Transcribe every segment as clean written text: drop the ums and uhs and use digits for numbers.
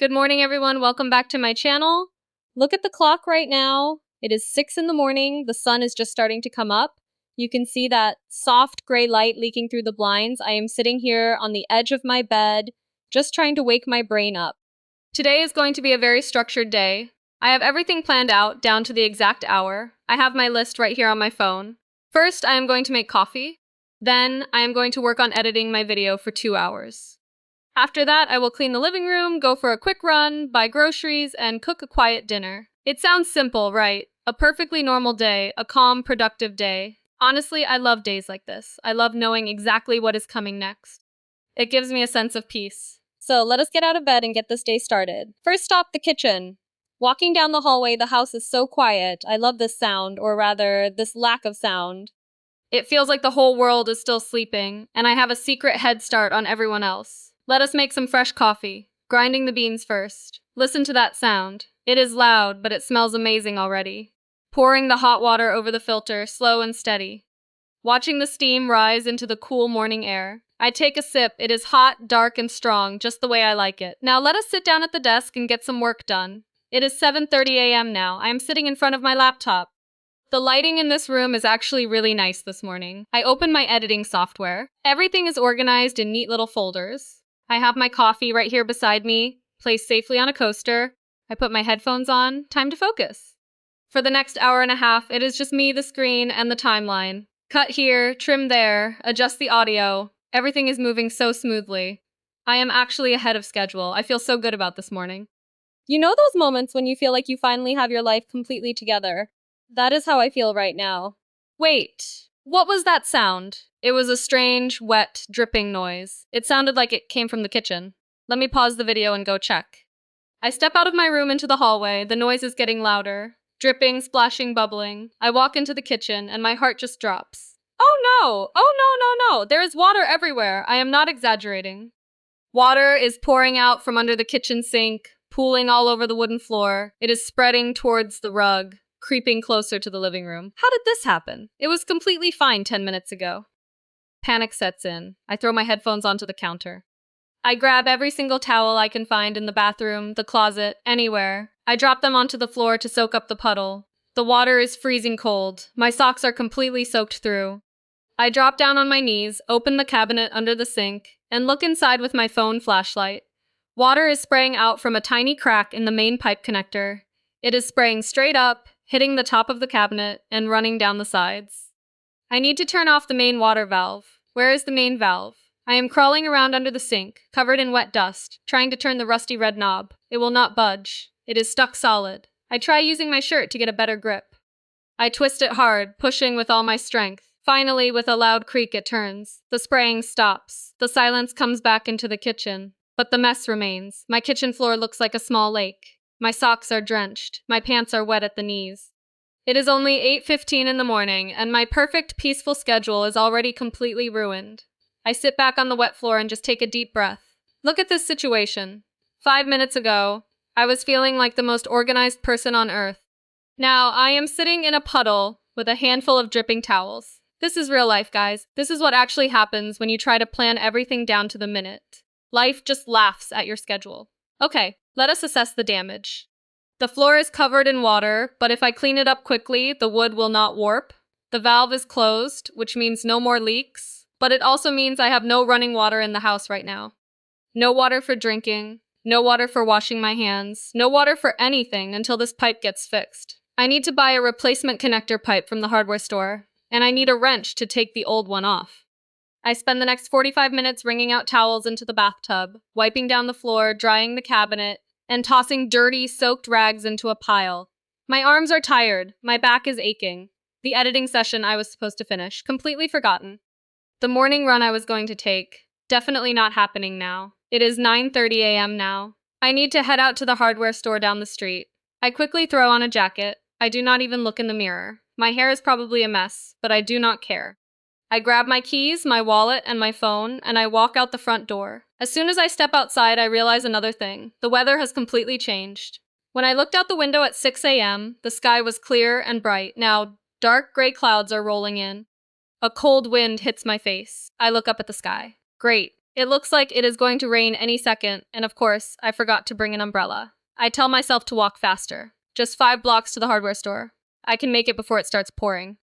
Good morning, everyone. Welcome back to my channel. Look at the clock right now. It is 6 in the morning. The sun is just starting to come up. You can see that soft gray light leaking through the blinds. I am sitting here on the edge of my bed, just trying to wake my brain up. Today is going to be a very structured day. I have everything planned out down to the exact hour. I have my list right here on my phone. First, I am going to make coffee. Then, I am going to work on editing my video for 2 hours. After that, I will clean the living room, go for a quick run, buy groceries, and cook a quiet dinner. It sounds simple, right? A perfectly normal day, a calm, productive day. Honestly, I love days like this. I love knowing exactly what is coming next. It gives me a sense of peace. So let us get out of bed and get this day started. First stop, the kitchen. Walking down the hallway, the house is so quiet. I love this sound, or rather, this lack of sound. It feels like the whole world is still sleeping, and I have a secret head start on everyone else. Let us make some fresh coffee. Grinding the beans first. Listen to that sound. It is loud, but it smells amazing already. Pouring the hot water over the filter, slow and steady. Watching the steam rise into the cool morning air. I take a sip. It is hot, dark, and strong, just the way I like it. Now let us sit down at the desk and get some work done. It is 7:30 a.m. now. I am sitting in front of my laptop. The lighting in this room is actually really nice this morning. I open my editing software. Everything is organized in neat little folders. I have my coffee right here beside me, placed safely on a coaster. I put my headphones on. Time to focus. For the next hour and a half, it is just me, the screen, and the timeline. Cut here, trim there, adjust the audio. Everything is moving so smoothly. I am actually ahead of schedule. I feel so good about this morning. You know those moments when you feel like you finally have your life completely together? That is how I feel right now. Wait, what was that sound? It was a strange, wet, dripping noise. It sounded like it came from the kitchen. Let me pause the video and go check. I step out of my room into the hallway. The noise is getting louder. Dripping, splashing, bubbling. I walk into the kitchen and my heart just drops. Oh no! Oh no, no, no! There is water everywhere. I am not exaggerating. Water is pouring out from under the kitchen sink, pooling all over the wooden floor. It is spreading towards the rug, creeping closer to the living room. How did this happen? It was completely fine 10 minutes ago. Panic sets in. I throw my headphones onto the counter. I grab every single towel I can find in the bathroom, the closet, anywhere. I drop them onto the floor to soak up the puddle. The water is freezing cold. My socks are completely soaked through. I drop down on my knees, open the cabinet under the sink, and look inside with my phone flashlight. Water is spraying out from a tiny crack in the main pipe connector. It is spraying straight up, hitting the top of the cabinet, and running down the sides. I need to turn off the main water valve. Where is the main valve? I am crawling around under the sink, covered in wet dust, trying to turn the rusty red knob. It will not budge. It is stuck solid. I try using my shirt to get a better grip. I twist it hard, pushing with all my strength. Finally, with a loud creak, it turns. The spraying stops. The silence comes back into the kitchen. But the mess remains. My kitchen floor looks like a small lake. My socks are drenched. My pants are wet at the knees. It is only 8:15 in the morning, and my perfect, peaceful schedule is already completely ruined. I sit back on the wet floor and just take a deep breath. Look at this situation. 5 minutes ago, I was feeling like the most organized person on earth. Now, I am sitting in a puddle with a handful of dripping towels. This is real life, guys. This is what actually happens when you try to plan everything down to the minute. Life just laughs at your schedule. Okay, let us assess the damage. The floor is covered in water, but if I clean it up quickly, the wood will not warp. The valve is closed, which means no more leaks, but it also means I have no running water in the house right now. No water for drinking, no water for washing my hands, no water for anything until this pipe gets fixed. I need to buy a replacement connector pipe from the hardware store, and I need a wrench to take the old one off. I spend the next 45 minutes wringing out towels into the bathtub, wiping down the floor, drying the cabinet, and tossing dirty, soaked rags into a pile. My arms are tired. My back is aching. The editing session I was supposed to finish, completely forgotten. The morning run I was going to take, definitely not happening now. It is 9:30 a.m. now. I need to head out to the hardware store down the street. I quickly throw on a jacket. I do not even look in the mirror. My hair is probably a mess, but I do not care. I grab my keys, my wallet, and my phone, and I walk out the front door. As soon as I step outside, I realize another thing. The weather has completely changed. When I looked out the window at 6 a.m., the sky was clear and bright. Now, dark gray clouds are rolling in. A cold wind hits my face. I look up at the sky. Great. It looks like it is going to rain any second, and of course, I forgot to bring an umbrella. I tell myself to walk faster. Just 5 blocks to the hardware store. I can make it before it starts pouring.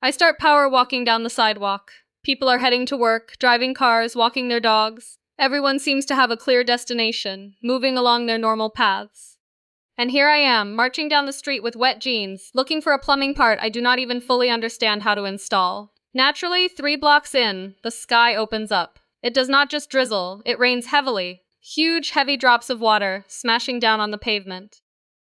I start power walking down the sidewalk. People are heading to work, driving cars, walking their dogs. Everyone seems to have a clear destination, moving along their normal paths. And here I am, marching down the street with wet jeans, looking for a plumbing part I do not even fully understand how to install. Naturally, 3 blocks in, the sky opens up. It does not just drizzle, it rains heavily. Huge, heavy drops of water, smashing down on the pavement.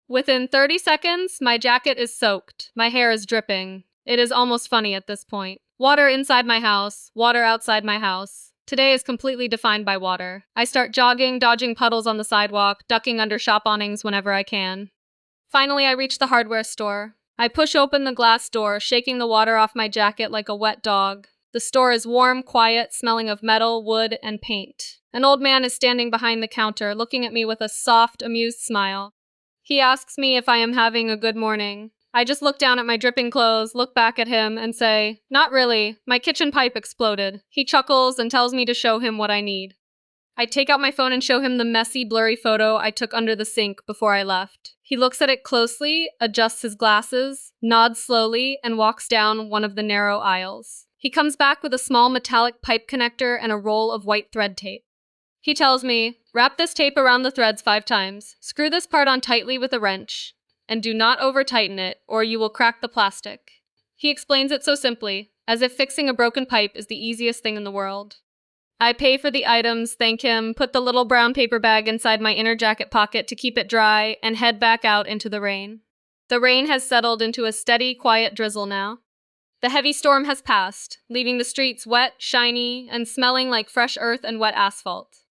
Within 30 seconds, my jacket is soaked. My hair is dripping. It is almost funny at this point. Water inside my house, water outside my house. Today is completely defined by water. I start jogging, dodging puddles on the sidewalk, ducking under shop awnings whenever I can. Finally, I reach the hardware store. I push open the glass door, shaking the water off my jacket like a wet dog. The store is warm, quiet, smelling of metal, wood, and paint. An old man is standing behind the counter, looking at me with a soft, amused smile. He asks me if I am having a good morning. I just look down at my dripping clothes, look back at him, and say, "Not really. My kitchen pipe exploded." He chuckles and tells me to show him what I need. I take out my phone and show him the messy, blurry photo I took under the sink before I left. He looks at it closely, adjusts his glasses, nods slowly, and walks down one of the narrow aisles. He comes back with a small metallic pipe connector and a roll of white thread tape. He tells me, "Wrap this tape around the threads 5 times. Screw this part on tightly with a wrench. And do not over-tighten it, or you will crack the plastic." He explains it so simply, as if fixing a broken pipe is the easiest thing in the world. I pay for the items, thank him, put the little brown paper bag inside my inner jacket pocket to keep it dry, and head back out into the rain. The rain has settled into a steady, quiet drizzle now. The heavy storm has passed, leaving the streets wet, shiny, and smelling like fresh earth and wet asphalt.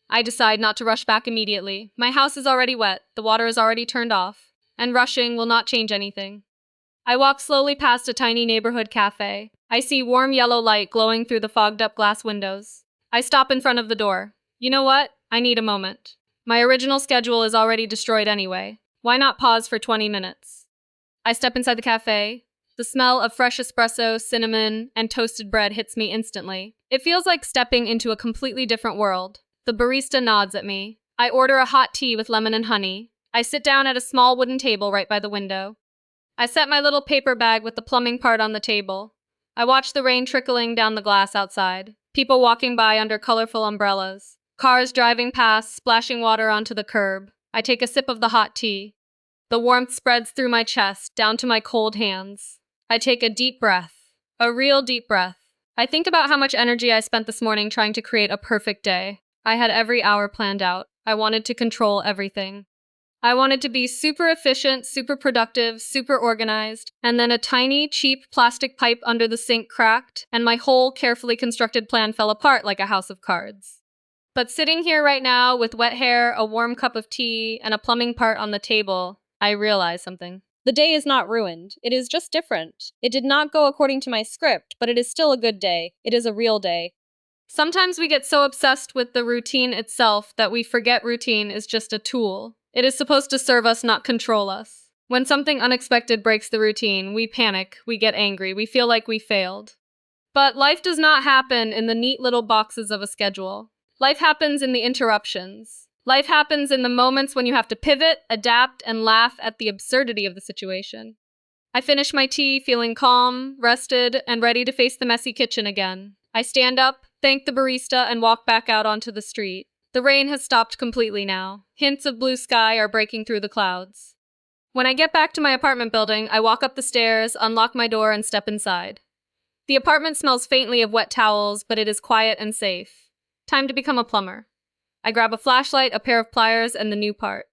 I decide not to rush back immediately. My house is already wet, the water is already turned off, and rushing will not change anything. I walk slowly past a tiny neighborhood cafe. I see warm yellow light glowing through the fogged-up glass windows. I stop in front of the door. You know what? I need a moment. My original schedule is already destroyed anyway. Why not pause for 20 minutes? I step inside the cafe. The smell of fresh espresso, cinnamon, and toasted bread hits me instantly. It feels like stepping into a completely different world. The barista nods at me. I order a hot tea with lemon and honey. I sit down at a small wooden table right by the window. I set my little paper bag with the plumbing part on the table. I watch the rain trickling down the glass outside. People walking by under colorful umbrellas. Cars driving past, splashing water onto the curb. I take a sip of the hot tea. The warmth spreads through my chest, down to my cold hands. I take a deep breath. A real deep breath. I think about how much energy I spent this morning trying to create a perfect day. I had every hour planned out. I wanted to control everything. I wanted to be super efficient, super productive, super organized, and then a tiny, cheap plastic pipe under the sink cracked, and my whole carefully constructed plan fell apart like a house of cards. But sitting here right now with wet hair, a warm cup of tea, and a plumbing part on the table, I realize something. The day is not ruined. It is just different. It did not go according to my script, but it is still a good day. It is a real day. Sometimes we get so obsessed with the routine itself that we forget routine is just a tool. It is supposed to serve us, not control us. When something unexpected breaks the routine, we panic, we get angry, we feel like we failed. But life does not happen in the neat little boxes of a schedule. Life happens in the interruptions. Life happens in the moments when you have to pivot, adapt, and laugh at the absurdity of the situation. I finish my tea, feeling calm, rested, and ready to face the messy kitchen again. I stand up, thank the barista, and walk back out onto the street. The rain has stopped completely now. Hints of blue sky are breaking through the clouds. When I get back to my apartment building, I walk up the stairs, unlock my door, and step inside. The apartment smells faintly of wet towels, but it is quiet and safe. Time to become a plumber. I grab a flashlight, a pair of pliers, and the new part.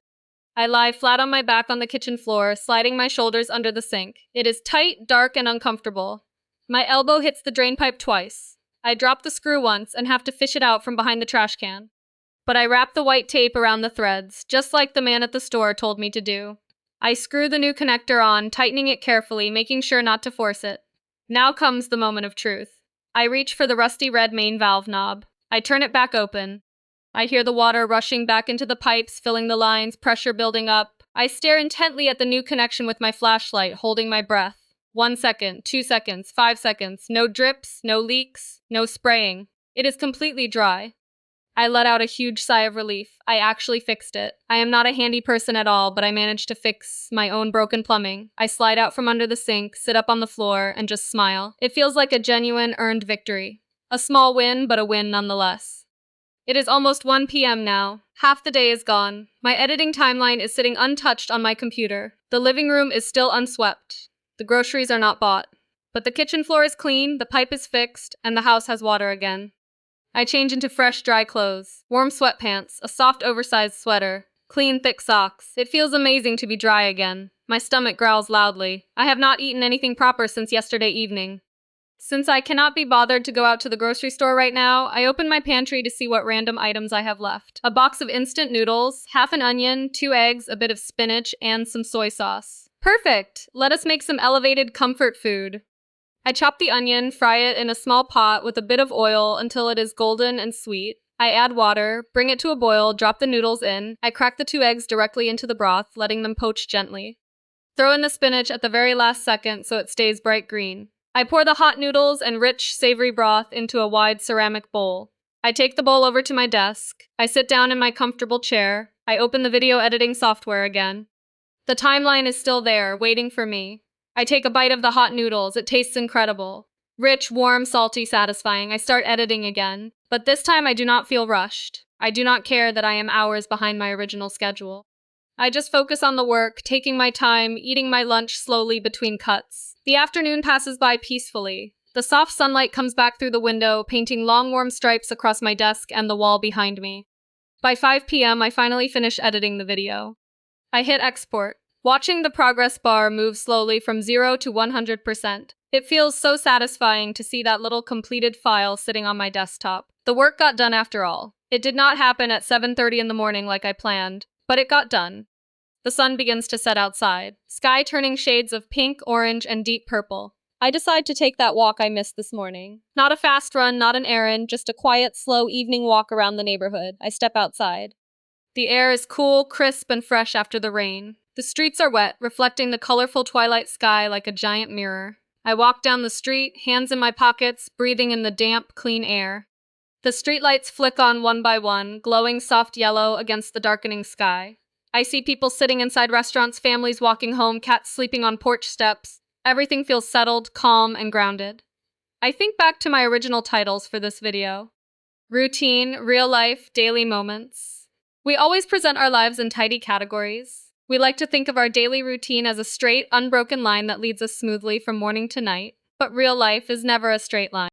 I lie flat on my back on the kitchen floor, sliding my shoulders under the sink. It is tight, dark, and uncomfortable. My elbow hits the drain pipe twice. I drop the screw once and have to fish it out from behind the trash can. But I wrap the white tape around the threads, just like the man at the store told me to do. I screw the new connector on, tightening it carefully, making sure not to force it. Now comes the moment of truth. I reach for the rusty red main valve knob. I turn it back open. I hear the water rushing back into the pipes, filling the lines, pressure building up. I stare intently at the new connection with my flashlight, holding my breath. 1 second, 2 seconds, 5 seconds. No drips, no leaks, no spraying. It is completely dry. I let out a huge sigh of relief. I actually fixed it. I am not a handy person at all, but I managed to fix my own broken plumbing. I slide out from under the sink, sit up on the floor, and just smile. It feels like a genuine earned victory. A small win, but a win nonetheless. It is almost 1 p.m. now. Half the day is gone. My editing timeline is sitting untouched on my computer. The living room is still unswept. The groceries are not bought. But the kitchen floor is clean, the pipe is fixed, and the house has water again. I change into fresh, dry clothes, warm sweatpants, a soft, oversized sweater, clean, thick socks. It feels amazing to be dry again. My stomach growls loudly. I have not eaten anything proper since yesterday evening. Since I cannot be bothered to go out to the grocery store right now, I open my pantry to see what random items I have left. A box of instant noodles, half an onion, 2 eggs, a bit of spinach, and some soy sauce. Perfect! Let us make some elevated comfort food. I chop the onion, fry it in a small pot with a bit of oil until it is golden and sweet. I add water, bring it to a boil, drop the noodles in. I crack the 2 eggs directly into the broth, letting them poach gently. Throw in the spinach at the very last second so it stays bright green. I pour the hot noodles and rich, savory broth into a wide ceramic bowl. I take the bowl over to my desk. I sit down in my comfortable chair. I open the video editing software again. The timeline is still there, waiting for me. I take a bite of the hot noodles. It tastes incredible. Rich, warm, salty, satisfying. I start editing again. But this time I do not feel rushed. I do not care that I am hours behind my original schedule. I just focus on the work, taking my time, eating my lunch slowly between cuts. The afternoon passes by peacefully. The soft sunlight comes back through the window, painting long, warm stripes across my desk and the wall behind me. By 5 p.m., I finally finish editing the video. I hit export. Watching the progress bar move slowly from 0 to 100%. It feels so satisfying to see that little completed file sitting on my desktop. The work got done after all. It did not happen at 7:30 in the morning like I planned, but it got done. The sun begins to set outside, sky turning shades of pink, orange, and deep purple. I decide to take that walk I missed this morning. Not a fast run, not an errand, just a quiet, slow evening walk around the neighborhood. I step outside. The air is cool, crisp, and fresh after the rain. The streets are wet, reflecting the colorful twilight sky like a giant mirror. I walk down the street, hands in my pockets, breathing in the damp, clean air. The streetlights flick on one by one, glowing soft yellow against the darkening sky. I see people sitting inside restaurants, families walking home, cats sleeping on porch steps. Everything feels settled, calm, and grounded. I think back to my original titles for this video. Routine, real life, daily moments. We always present our lives in tidy categories. We like to think of our daily routine as a straight, unbroken line that leads us smoothly from morning to night. But real life is never a straight line.